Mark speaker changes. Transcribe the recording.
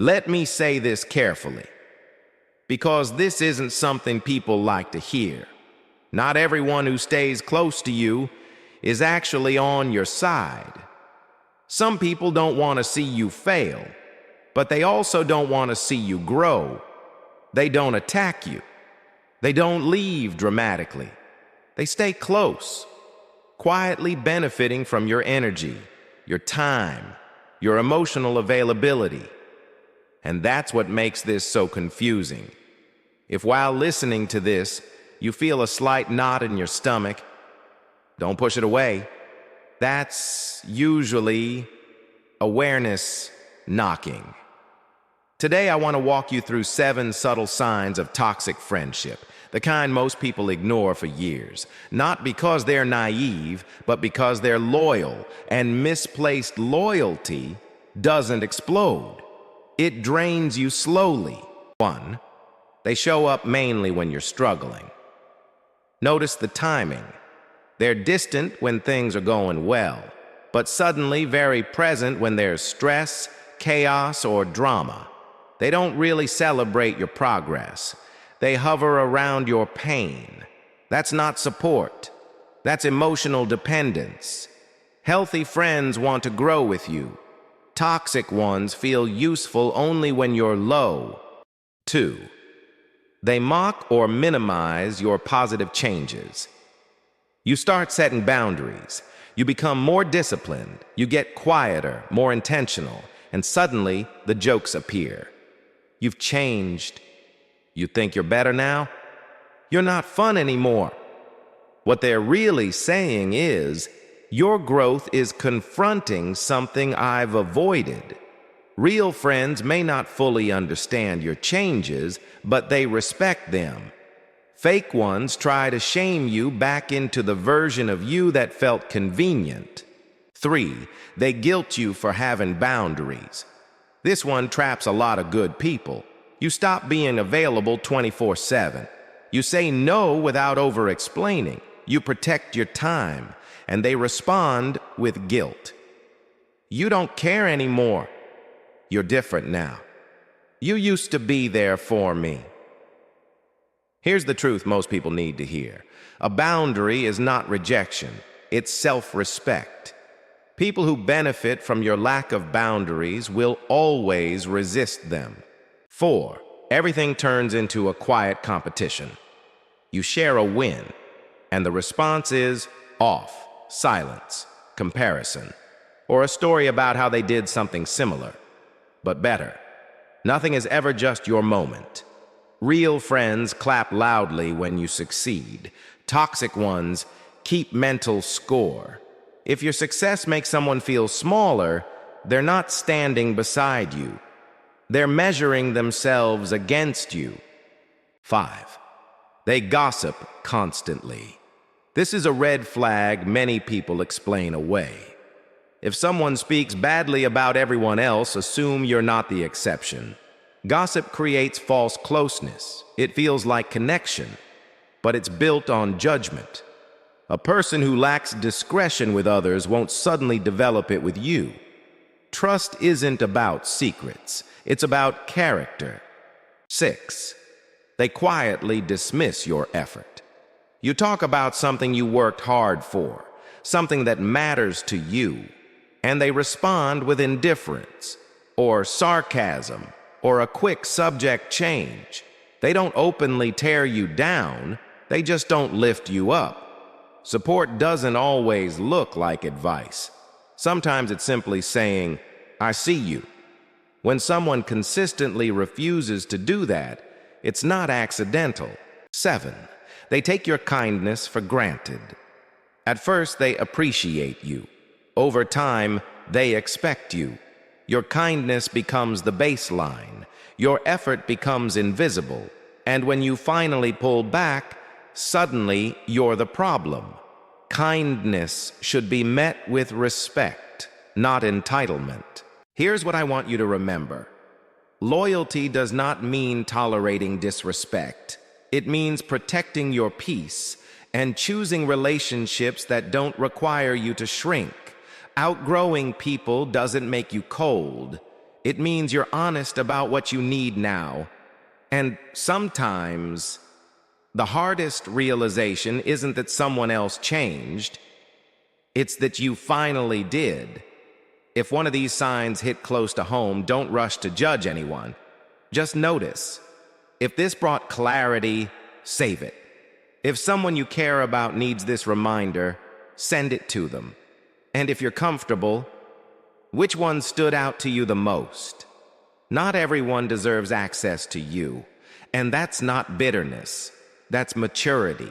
Speaker 1: Let me say this carefully, because this isn't something people like to hear. Not everyone who stays close to you is actually on your side. Some people don't want to see you fail, but they also don't want to see you grow. They don't attack you. They don't leave dramatically. They stay close, quietly benefiting from your energy, your time, your emotional availability. And that's what makes this so confusing. If while listening to this, you feel a slight knot in your stomach, don't push it away. That's usually awareness knocking. Today, I want to walk you through 7 subtle signs of toxic friendship, the kind most people ignore for years, not because they're naive, but because they're loyal, and misplaced loyalty doesn't explode. It drains you slowly. 1. They show up mainly when you're struggling. Notice the timing. They're distant when things are going well, but suddenly very present when there's stress, chaos, or drama. They don't really celebrate your progress. They hover around your pain. That's not support. That's emotional dependence. Healthy friends want to grow with you. Toxic ones feel useful only when you're low. 2. They mock or minimize your positive changes. You start setting boundaries. You become more disciplined. You get quieter, more intentional, and suddenly the jokes appear. You've changed. You think you're better now? You're not fun anymore. What they're really saying is, your growth is confronting something I've avoided. Real friends may not fully understand your changes, but they respect them. Fake ones try to shame you back into the version of you that felt convenient. 3. They guilt you for having boundaries. This one traps a lot of good people. You stop being available 24/7. You say no without over-explaining. You protect your time, and they respond with guilt. You don't care anymore. You're different now. You used to be there for me. Here's the truth most people need to hear. A boundary is not rejection. It's self-respect. People who benefit from your lack of boundaries will always resist them. 4. Everything turns into a quiet competition. You share a win, and the response is off, silence, comparison, or a story about how they did something similar, but better. Nothing is ever just your moment. Real friends clap loudly when you succeed. Toxic ones keep mental score. If your success makes someone feel smaller, they're not standing beside you. They're measuring themselves against you. 5. They gossip constantly. This is a red flag many people explain away. If someone speaks badly about everyone else, assume you're not the exception. Gossip creates false closeness. It feels like connection, but it's built on judgment. A person who lacks discretion with others won't suddenly develop it with you. Trust isn't about secrets. It's about character. 6. They quietly dismiss your effort. You talk about something you worked hard for, something that matters to you, and they respond with indifference, or sarcasm, or a quick subject change. They don't openly tear you down, they just don't lift you up. Support doesn't always look like advice. Sometimes it's simply saying, I see you. When someone consistently refuses to do that, it's not accidental. 7. They take your kindness for granted. At first, they appreciate you. Over time, they expect you. Your kindness becomes the baseline. Your effort becomes invisible. And when you finally pull back, suddenly you're the problem. Kindness should be met with respect, not entitlement. Here's what I want you to remember. Loyalty does not mean tolerating disrespect. It means protecting your peace and choosing relationships that don't require you to shrink. Outgrowing people doesn't make you cold. It means you're honest about what you need now. And sometimes the hardest realization isn't that someone else changed, it's that you finally did. If one of these signs hit close to home, don't rush to judge anyone. Just notice. If this brought clarity, save it. If someone you care about needs this reminder, send it to them. And if you're comfortable, which one stood out to you the most? Not everyone deserves access to you. And that's not bitterness. That's maturity.